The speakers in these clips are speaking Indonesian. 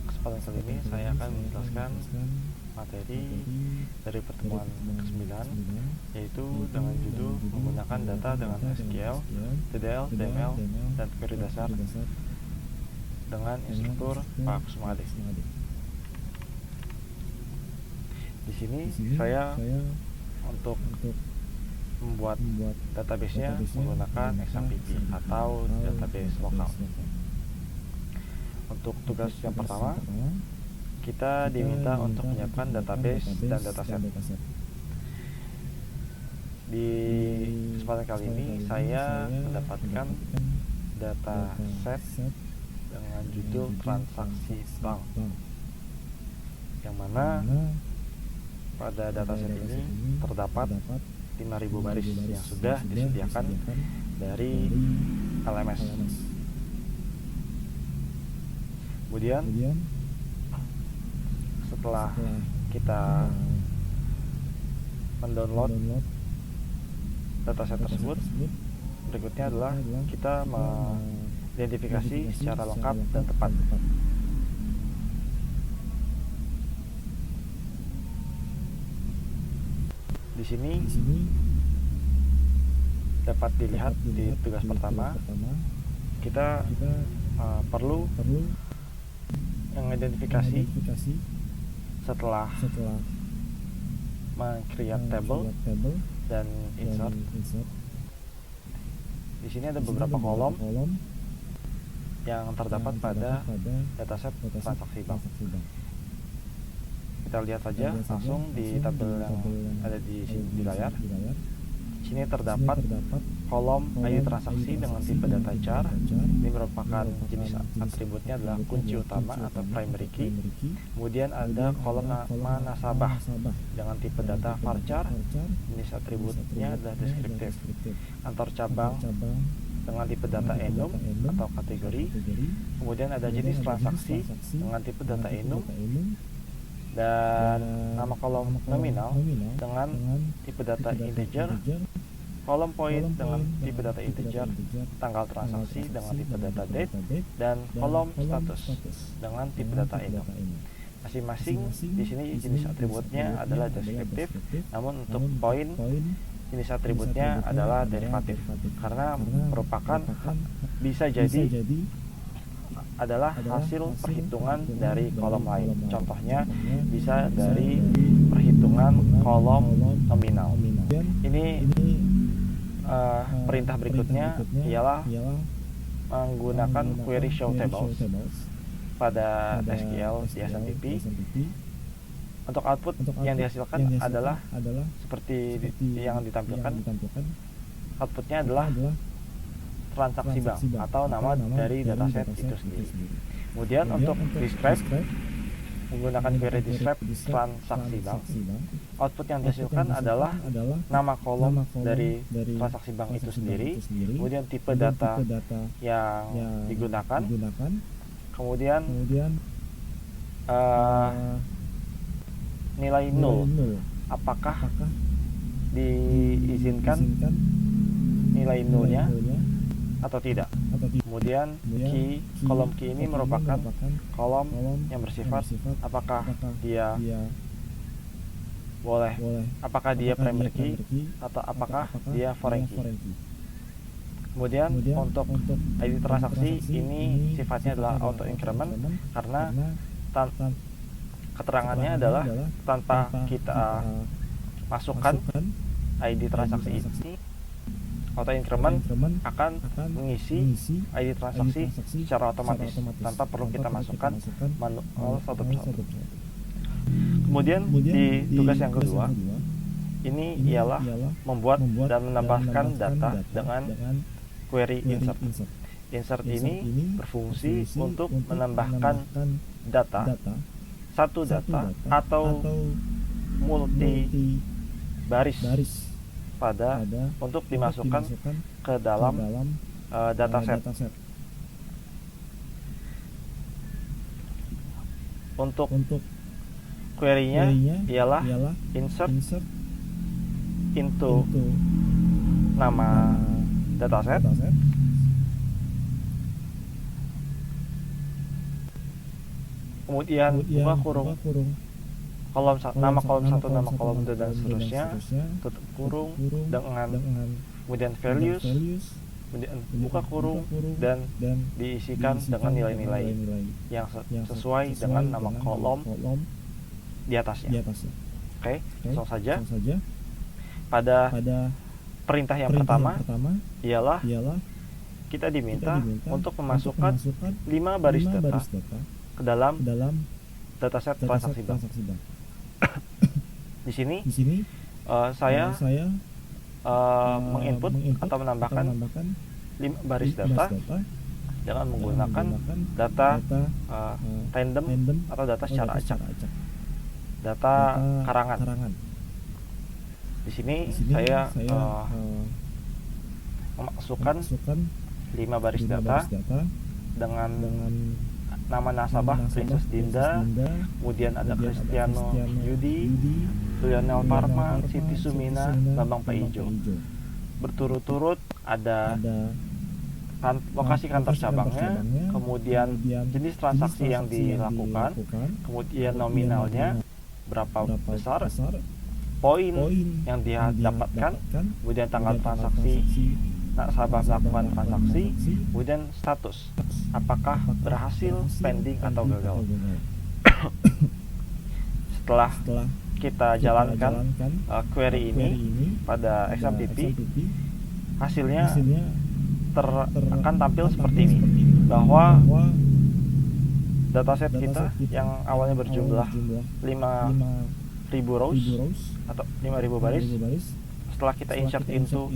kesempatan kali ini saya akan menjelaskan materi dari pertemuan ke-9, yaitu dengan judul menggunakan data dengan SQL, TDL, DML, dan query dasar dengan instruktur Pak Kusumade. Di sini saya untuk membuat database-nya menggunakan XMPP atau database lokal. Untuk tugas yang pertama, kita diminta untuk menyiapkan database dan dataset. Di kesempatan kali ini saya mendapatkan dataset dengan judul transaksi bank, yang mana pada dataset ini terdapat 5.000 baris yang sudah disediakan dari LMS. Kemudian setelah kita mendownload dataset tersebut, berikutnya adalah kita mengidentifikasi secara lengkap dan tepat. Di sini dapat dilihat di tugas pertama, kita perlu mengidentifikasi setelah meng-create table dan insert. Di sini ada beberapa kolom yang terdapat pada dataset transaksi bank. Kita lihat saja langsung di tabel yang ada di layar. Di sini terdapat kolom ID transaksi dengan tipe data char. Ini merupakan jenis atributnya adalah kunci utama atau primary key. Kemudian ada kolom nama nasabah dengan tipe data varchar. Jenis atributnya adalah deskriptif. Antar cabang dengan tipe data enum atau kategori. Kemudian ada jenis transaksi dengan tipe data enum, dan nama kolom nominal dengan tipe data integer, kolom poin dengan tipe data integer, tanggal transaksi dengan tipe data date, dan kolom status dengan tipe data enum. Masing-masing di sini jenis atributnya adalah deskriptif, namun untuk poin jenis atributnya adalah derivatif karena merupakan bisa jadi adalah hasil perhitungan dari kolom lain. Contohnya bisa dari perhitungan kolom nominal. Ini perintah berikutnya ialah menggunakan query show tables pada SQL di SMPP. Untuk output yang dihasilkan adalah seperti yang ditampilkan. Outputnya adalah transaksi bank atau nama dari dataset itu sendiri. Kemudian untuk describe, menggunakan query describe transaksi bank, output yang dihasilkan adalah nama kolom dari transaksi bank itu sendiri, kemudian tipe data yang digunakan, kemudian nilai 0, apakah diizinkan nilai 0-nya atau tidak. Kemudian key, kolom key ini merupakan kolom yang bersifat apakah dia boleh, apakah dia primary key atau apakah dia foreign key. Kemudian untuk ID transaksi ini sifatnya adalah auto increment karena keterangannya adalah tanpa kita masukkan ID transaksi ini, auto increment akan mengisi ID transaksi secara otomatis tanpa perlu kita masukkan manual satu persatu. Kemudian di tugas yang kedua, ini ialah membuat dan menambahkan data dengan query insert. Insert ini berfungsi untuk menambahkan data, satu data atau multi baris pada untuk dimasukkan ke dalam dataset. Untuk query-nya ialah insert into nama dataset, kemudian buka kurung, nama kolom 1, nama kolom 2 dan seterusnya, tutup kurung dengan kemudian values, kemudian buka kurung dan diisikan dengan nilai-nilai yang sesuai dengan nama kolom di atasnya. Oke, langsung saja. Pada perintah yang pertama ialah kita diminta untuk memasukkan 5 baris data ke dalam dataset transaksi bank. Di sini saya menginput atau menambahkan 5 baris data dengan menggunakan data random atau data secara acak, data karangan. Di sini saya memasukkan 5 baris data dengan nama nasabah Princess Dinda, kemudian ada Cristiano Yudi, Lionel Parma, Siti Sumina, Bambang Paijo. Berturut-turut ada lokasi kantor cabangnya, kemudian jenis transaksi yang dilakukan, kemudian nominalnya berapa besar, poin yang dia dapatkan, kemudian tanggal transaksi nasabah melakukan transaksi, kemudian status apakah berhasil, pending atau gagal. Setelah kita jalankan query ini pada XMPP, hasilnya akan tampil seperti ini, bahwa dataset kita yang awalnya berjumlah 5.000 rows atau 5.000 baris, setelah kita insert into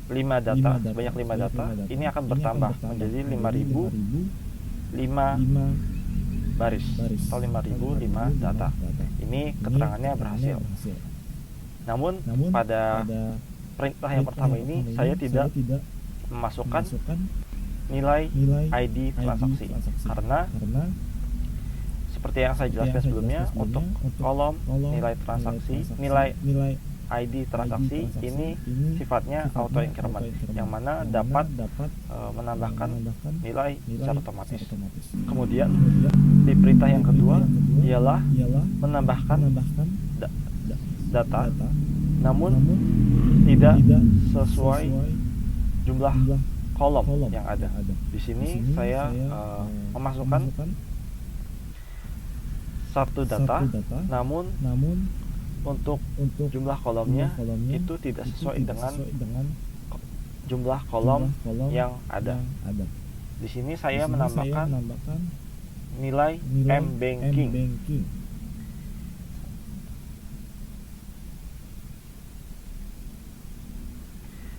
5 data, sebanyak 5 data, ini akan bertambah menjadi 5.005 baris atau 5.005 data. Ini keterangannya berhasil. Namun pada perintah yang pertama ini saya tidak memasukkan nilai ID transaksi, karena seperti yang saya jelaskan sebelumnya, untuk kolom nilai transaksi, nilai ID transaksi ini sifatnya auto increment, yang mana dapat menambahkan nilai secara otomatis. Kemudian di perintah yang kedua ialah menambahkan data, namun tidak sesuai jumlah kolom yang ada. Di sini saya memasukkan satu data, namun untuk jumlah kolomnya itu tidak sesuai dengan jumlah kolom yang ada. Di sini saya menambahkan nilai M-Banking.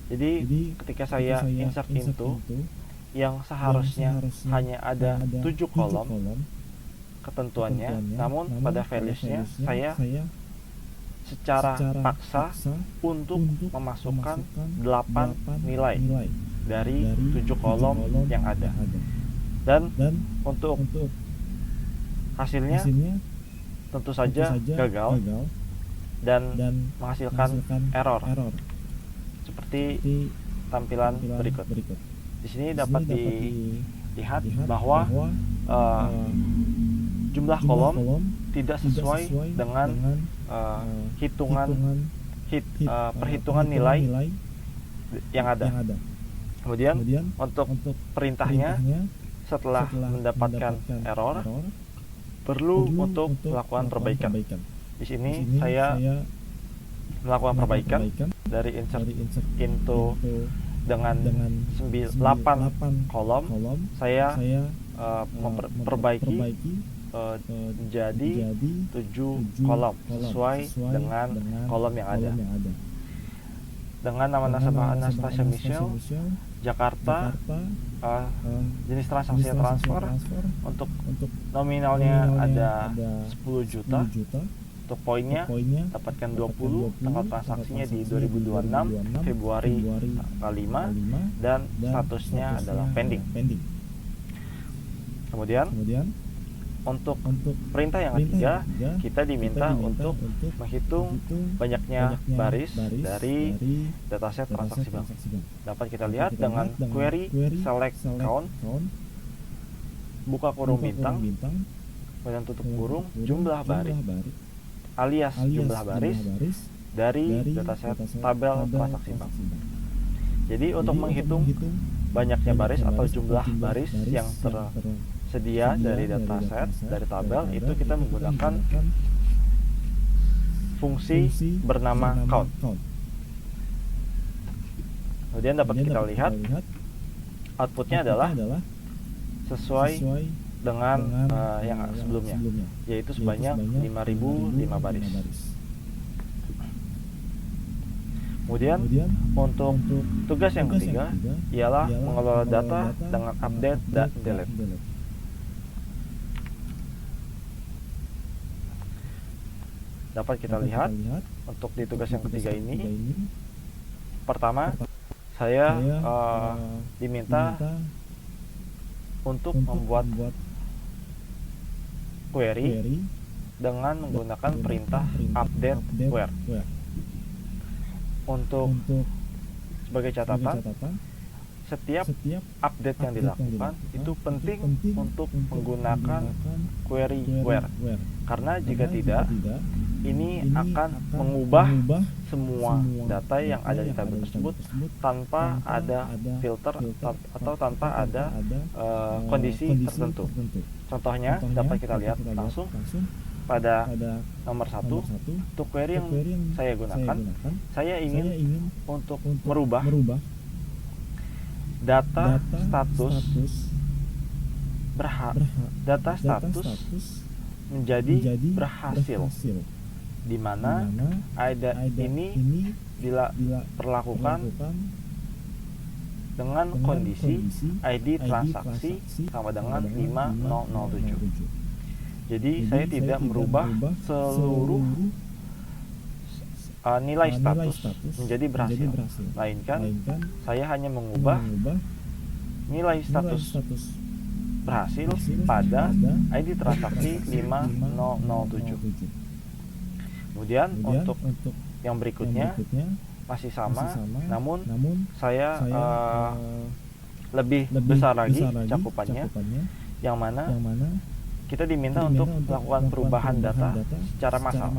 Jadi ketika saya insert into yang seharusnya hanya ada 7 kolom ketentuannya, namun pada values-nya saya secara paksa untuk memasukkan 8 nilai dari 7 kolom yang ada, dan untuk hasilnya tentu saja gagal dan menghasilkan error seperti tampilan berikut. Di sini dapat dilihat bahwa jumlah kolom tidak sesuai dengan perhitungan nilai yang ada. Kemudian untuk perintahnya, setelah mendapatkan error, perlu untuk melakukan perbaikan. Di sini saya melakukan perbaikan dari insert into dengan 8 kolom, saya memperbaiki jadi 7 kolom sesuai dengan kolom yang ada. Dengan nama nasabah Anastasia Michelle, Jakarta, jenis transaksi transfer, untuk nominalnya ada 10 juta, untuk poinnya dapatkan 20, tanggal transaksinya di 2026 Februari tanggal 5, dan statusnya adalah pending. Kemudian untuk perintah yang ketiga, kita diminta untuk menghitung banyaknya baris dari dataset transaksi bank. Dapat kita lihat dengan query select count, buka kurung bintang, kemudian tutup kurung jumlah baris alias jumlah baris dari dataset tabel transaksi bank. Jadi untuk menghitung banyaknya baris atau jumlah baris yang tersedia dari dataset dari tabel itu kita menggunakan fungsi bernama count. Kemudian dapat kita lihat outputnya adalah sesuai dengan yang sebelumnya, yaitu sebanyak 5.005 baris. Kemudian untuk tugas yang ketiga ialah mengelola data dengan update dan delete. Dapat kita lihat untuk di tugas yang ketiga ini, pertama saya diminta untuk membuat query dengan menggunakan perintah update where. Untuk sebagai catatan, setiap update yang dilakukan itu penting untuk menggunakan query where, karena jika tidak, ini akan mengubah semua data yang ada di tabel tersebut tanpa ada filter atau tanpa ada kondisi tertentu. Contohnya dapat kita lihat langsung pada nomor 1, untuk query yang saya gunakan, saya ingin untuk merubah data status menjadi berhasil, di mana ini diperlakukan dengan kondisi ID transaksi sama dengan 5007. Jadi saya tidak merubah seluruh nilai status menjadi berhasil, melainkan saya hanya mengubah nilai status berhasil pada ID transaksi 5007. Kemudian untuk yang berikutnya masih sama, namun saya lebih besar lagi cakupannya, yang mana kita diminta untuk melakukan perubahan data secara massal.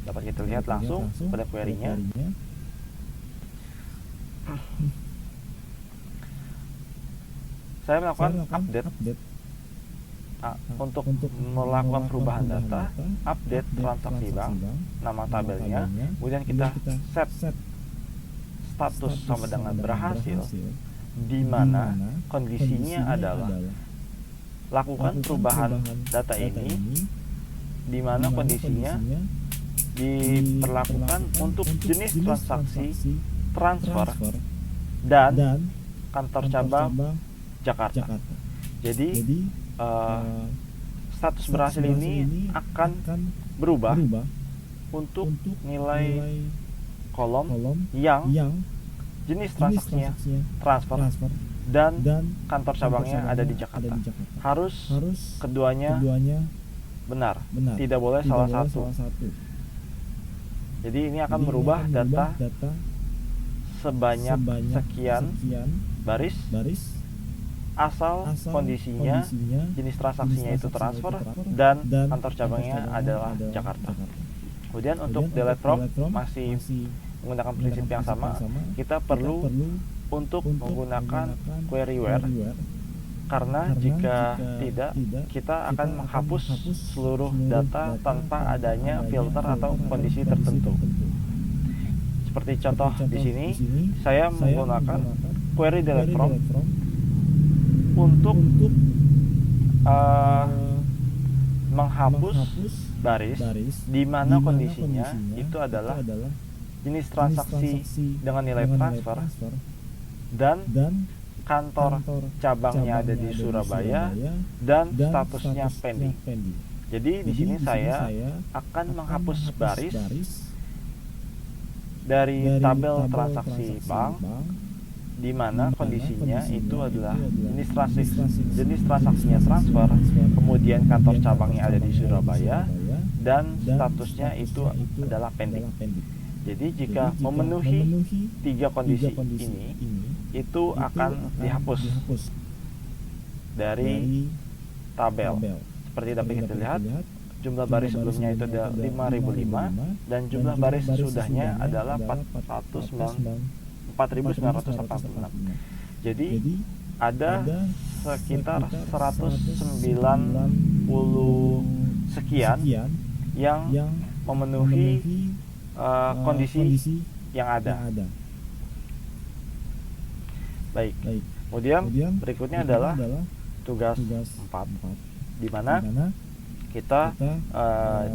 Dapat kita lihat langsung pada query-nya. Saya melakukan update untuk melakukan perubahan data, update transaksi bank, nama tabelnya, kemudian kita set status sama dengan berhasil, di mana kondisinya adalah lakukan perubahan data ini, di mana kondisinya diperlakukan untuk jenis transaksi transfer dan kantor cabang Jakarta. Jadi status berhasil ini akan berubah untuk nilai kolom yang jenis transaksinya transfer dan kantor cabangnya ada di Jakarta. Harus keduanya benar, tidak boleh salah satu. Jadi ini akan merubah data sebanyak sekian baris asal kondisinya jenis transaksinya itu transfer dan kantor cabangnya adalah Jakarta. Kemudian untuk delete from masih menggunakan prinsip yang sama. Kita perlu untuk menggunakan query where, karena jika tidak, kita akan menghapus seluruh data tanpa adanya filter atau kondisi tertentu. Seperti contoh di sini, saya menggunakan query delete from untuk menghapus baris di mana kondisinya itu adalah jenis transaksi dengan nilai transfer dan kantor cabangnya ada di Surabaya dan statusnya pending. Jadi di sini saya akan menghapus baris dari tabel transaksi bank di mana kondisinya itu adalah jenis transaksinya transfer, kemudian kantor cabangnya ada di Surabaya dan statusnya itu adalah pending. Jadi jika memenuhi 3 kondisi ini, itu akan dihapus dari tabel Seperti dapat kita lihat, jumlah baris sebelumnya itu ada 5005 dan jumlah baris sesudahnya adalah 4986. Jadi ada sekitar 190 sekian yang memenuhi kondisi yang ada. Baik. Kemudian berikutnya adalah tugas 4, di mana kita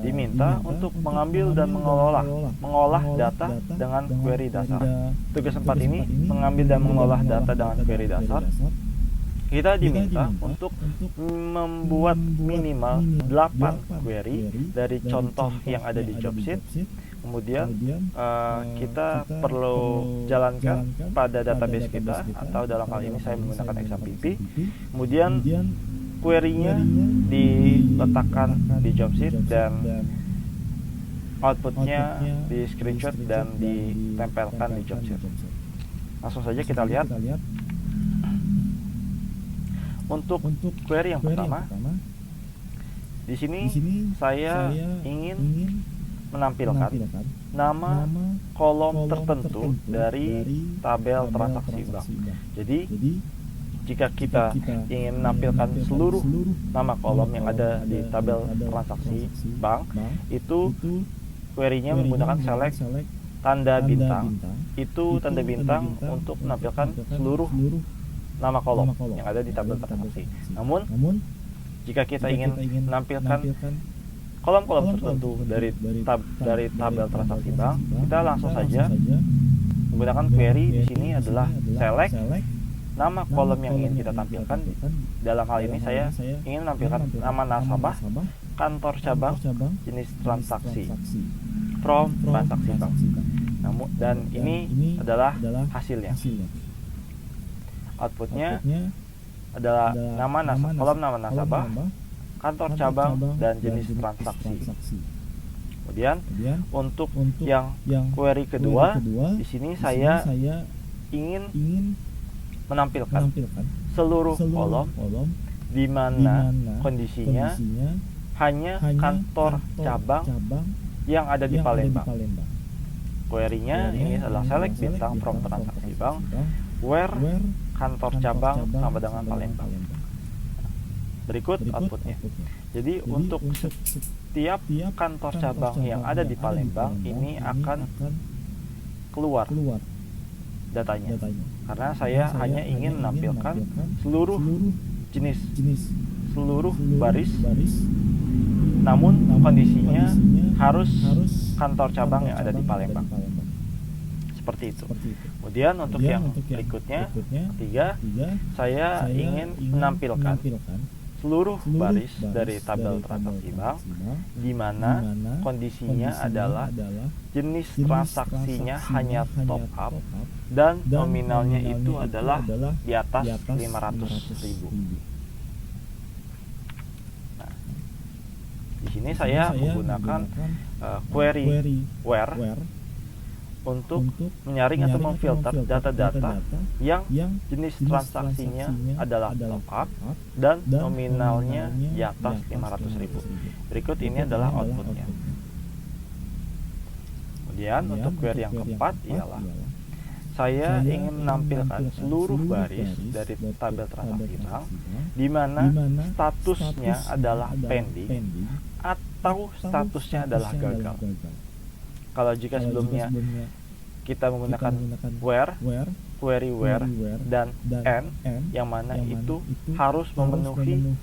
diminta untuk mengambil dan mengolah data dengan query dasar. Tugas 4 ini mengambil dan mengolah data dengan query dasar. Kita diminta untuk membuat minimal 8 query dari contoh yang ada di job sheet. Kemudian kita perlu jalankan pada database kita, atau dalam hal ini saya menggunakan XAMPP. Kemudian query-nya diletakkan di job sheet dan outputnya di screenshot dan ditempelkan di job sheet. Langsung saja kita lihat. Untuk query yang pertama, di sini saya ingin menampilkan nama kolom tertentu dari tabel transaksi bank. Jadi jika kita ingin menampilkan seluruh nama kolom yang ada di tabel transaksi bank, itu query-nya menggunakan select tanda bintang. Itu tanda bintang untuk menampilkan seluruh nama kolom yang ada di tabel transaksi. Namun jika kita ingin menampilkan kolom-kolom tertentu dari tabel transaksi bank, kita langsung saja menggunakan query. Di sini adalah select nama kolom yang ingin kita tampilkan. Dalam hal ini saya ingin menampilkan nama nasabah, kantor cabang, jenis transaksi, from transaksi bank. Dan ini adalah hasilnya. Outputnya adalah kolom nama nasabah, kantor cabang, dan jenis transaksi. Kemudian untuk yang query kedua, di sini saya ingin menampilkan seluruh kolom di mana kondisinya hanya kantor cabang yang ada di Palembang. Query-nya ini adalah select bintang from transaksi bank where kantor cabang sama dengan Palembang. Berikut outputnya. Jadi untuk setiap kantor cabang yang ada di Palembang ini akan keluar datanya, karena saya hanya ingin menampilkan seluruh jenis, seluruh baris, namun kondisinya harus kantor cabang yang ada di Palembang. Seperti itu. Kemudian untuk yang berikutnya, ketiga, saya ingin menampilkan seluruh baris dari tabel transaksi bank di mana kondisinya adalah jenis transaksinya hanya top up dan nominalnya itu adalah di atas 500.000. Nah, di sini saya menggunakan query where untuk menyaring atau memfilter data-data yang jenis transaksinya adalah top up dan nominalnya di atas 500.000. Berikut ini adalah outputnya. Kemudian untuk query yang keempat ialah saya ingin menampilkan seluruh baris dari tabel transaksi bank di mana statusnya adalah pending atau statusnya adalah gagal. Kalau jika sebelumnya kita menggunakan where, query where, dan and, yang mana itu harus memenuhi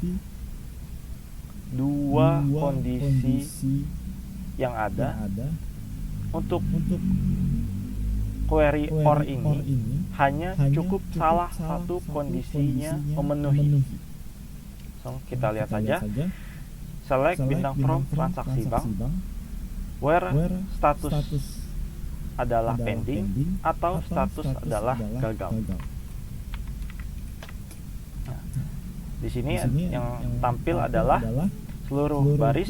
dua kondisi yang ada. Untuk query or ini hanya cukup salah satu kondisinya memenuhi. So, kita lihat saja. Select bintang from transaksi bank where status adalah pending atau status adalah gagal. Nah, di sini yang tampil adalah seluruh baris.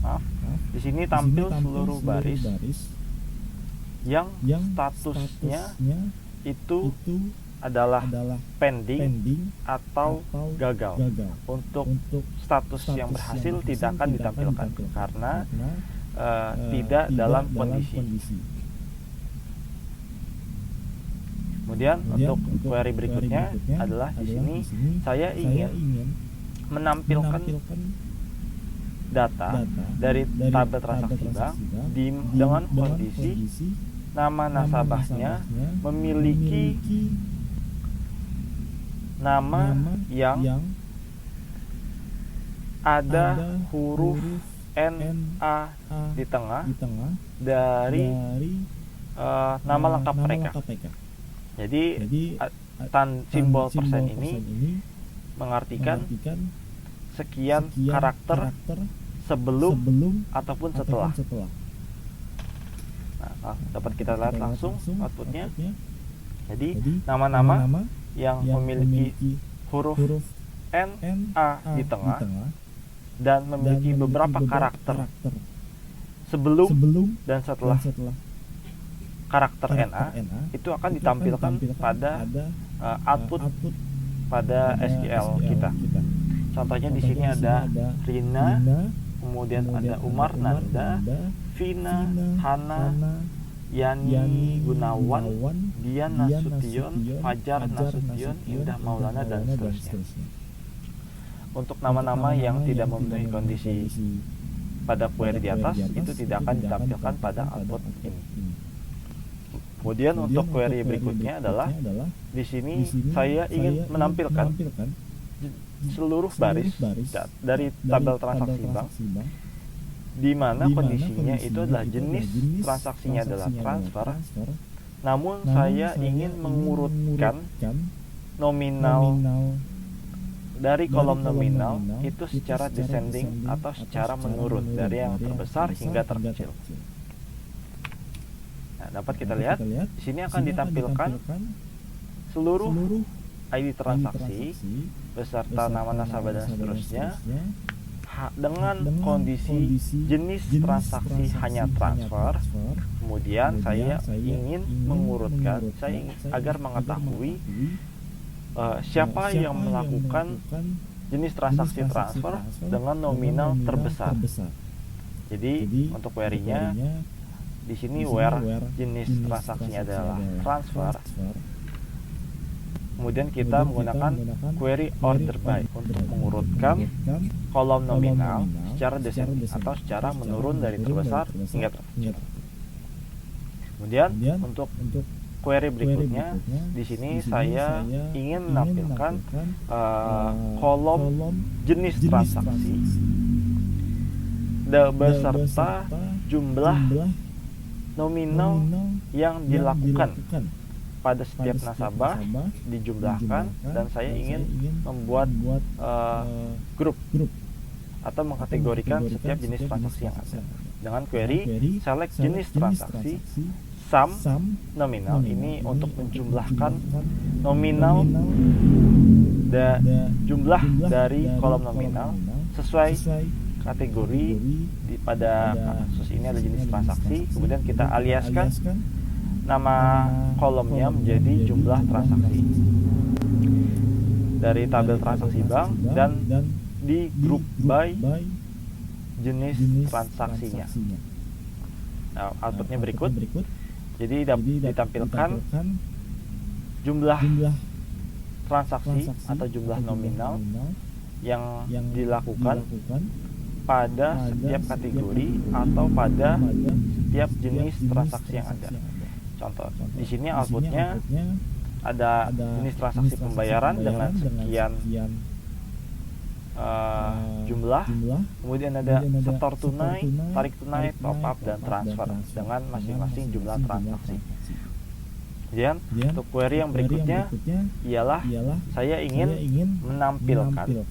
Maaf, di sini tampil seluruh baris yang statusnya itu adalah pending atau gagal. Untuk status yang berhasil tidak akan ditampilkan karena tidak dalam kondisi. Kemudian untuk query berikutnya adalah di sini saya ingin menampilkan data dari tabel transaksi bank dengan kondisi nama nasabahnya memiliki nama yang ada huruf NA di tengah dari nama lengkap mereka. Jadi simbol persen ini mengartikan sekian karakter sebelum ataupun setelah. Nah, dapat kita lihat langsung outputnya. Jadi nama-nama yang memiliki huruf NA di tengah dan memiliki beberapa karakter sebelum dan setelah karakter NA itu akan ditampilkan pada output pada SQL kita. Contohnya di sini ada Rina, kemudian ada Umar Nanda, Vina, Hana, Yani Gunawan, Dian Nasution, Fajar Nasution, Indah Maulana, dan seterusnya. Untuk nama-nama yang tidak memenuhi kondisi pada query di atas itu tidak akan ditampilkan pada output ini. Kemudian untuk query berikutnya adalah di sini saya ingin menampilkan seluruh baris dari tabel transaksi bank di mana kondisinya itu adalah jenis transaksinya adalah transfer, namun saya ingin mengurutkan nominal dari kolom nominal itu secara descending atau secara menurun dari yang terbesar hingga terkecil. Nah, dapat kita lihat di sini akan ditampilkan seluruh ID transaksi beserta nama nasabah dan seterusnya dengan kondisi jenis transaksi hanya transfer. Kemudian saya ingin mengurutkan, agar mengetahui siapa yang melakukan jenis transaksi transfer dengan nominal terbesar. Jadi untuk query-nya di sini where jenis transaksinya adalah transfer. Kemudian kita menggunakan query order by untuk mengurutkan kolom nominal secara descending atau secara menurun dari terbesar hingga terkecil. Kemudian untuk query berikutnya di sini saya ingin menampilkan kolom jenis transaksi beserta jumlah nominal yang dilakukan pada setiap nasabah dijumlahkan, dan saya ingin membuat grup atau mengkategorikan setiap jenis transaksi yang ada dengan query select jenis transaksi sum nominal. Ini untuk menjumlahkan nominal jumlah dari kolom nominal sesuai kategori pada kasus ini ada jenis transaksi. Kemudian kita aliaskan nama kolomnya menjadi jumlah transaksi dari tabel transaksi bank dan di group by jenis transaksinya. Nah, outputnya berikut. Jadi ditampilkan jumlah transaksi atau jumlah nominal yang dilakukan pada setiap kategori atau pada setiap jenis transaksi yang ada. Contoh di sini outputnya ada jenis transaksi pembayaran dengan sekian jumlah, kemudian ada setor tunai, tarik tunai, top up, dan transfer dengan masing-masing jumlah transaksi. Kemudian untuk query yang berikutnya ialah saya ingin menampilkan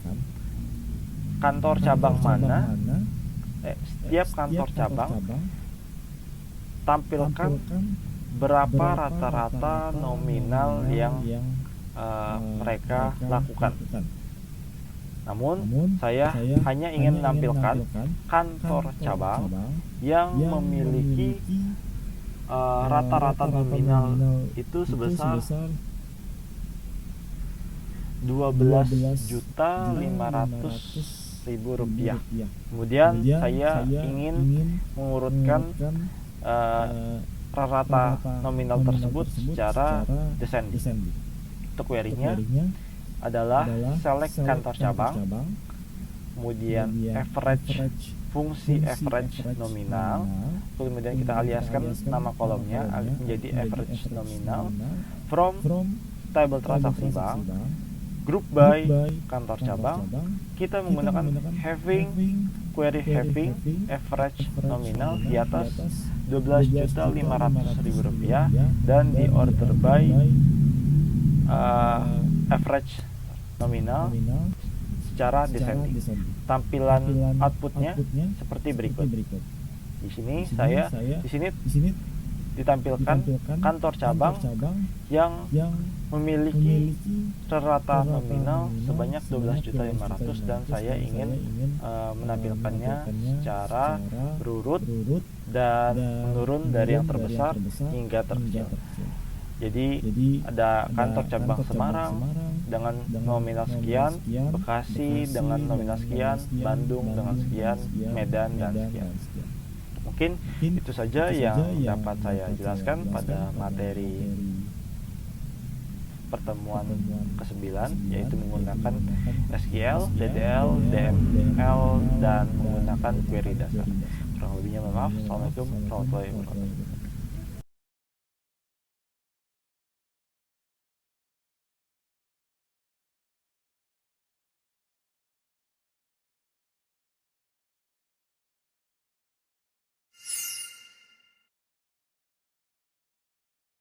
kantor cabang mana, setiap kantor cabang tampilkan berapa rata-rata nominal yang mereka lakukan. Namun saya hanya ingin menampilkan kantor cabang yang memiliki rata-rata nominal itu sebesar 12.500.000 rupiah. Kemudian saya ingin mengurutkan rata nominal tersebut secara descending. Untuk query-nya adalah select kantor cabang, kemudian average, fungsi average nominal, kemudian kita aliaskan nama kolomnya menjadi average nominal from table transaksi bank, group by kantor cabang. Kita menggunakan query having average nominal di atas 12.500.000 rupiah dan di order by average nominal secara descending. Tampilan outputnya seperti berikut. Di sini ditampilkan kantor cabang yang memiliki rata nominal sebanyak 12.500.000 dan saya ingin menampilkannya secara berurut dan menurun dari yang terbesar hingga terkecil. Jadi ada kantor cabang Semarang dengan nominal sekian, Bekasi dengan nominal sekian, Bandung dengan sekian, Medan dan sekian. Mungkin itu saja yang dapat saya jelaskan pada materi pertemuan ke-9, yaitu menggunakan SQL, DDL, DML, dan menggunakan query dasar. Kurang lebihnya mohon maaf. Assalamualaikum warahmatullahi wabarakatuh.